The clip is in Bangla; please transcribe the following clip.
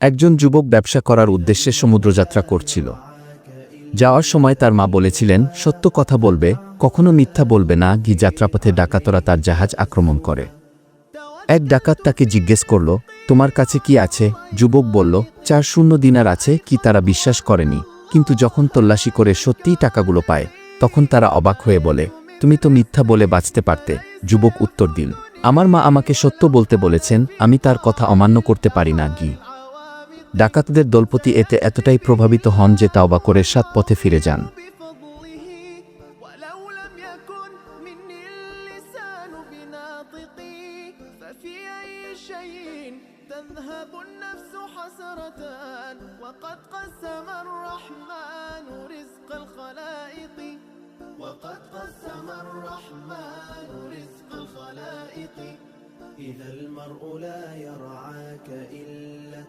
একজন যুবক ব্যবসা করার উদ্দেশ্যে সমুদ্রযাত্রা করছিল। যাওয়ার সময় তার মা বলেছিলেন, সত্য কথা বলবে, কখনো মিথ্যা বলবে না। যাত্রাপথে ডাকাতরা তার জাহাজ আক্রমণ করে। এক ডাকাত তাকে জিজ্ঞেস করল, তোমার কাছে কি আছে? যুবক বলল, 4 দিনার আছে। কি তারা বিশ্বাস করেনি, কিন্তু যখন তল্লাশি করে সত্যিই টাকাগুলো পায়, তখন তারা অবাক হয়ে বলে, তুমি তো মিথ্যা বলে বাঁচতে পারতে। যুবক উত্তর দিল, আমার মা আমাকে সত্য বলতে বলেছেন, আমি তার কথা অমান্য করতে পারি না। ডাকাতদের দলপতি এতে এতটাই প্রভাবিত হন যে তাওবা করে সৎ পথে ফিরে যান। تذهب النفس حسرة وقد قسم الرحمن رزق الخلائق وقد قسم الرحمن رزق الخلائق إذا المرء لا يرعاك إلا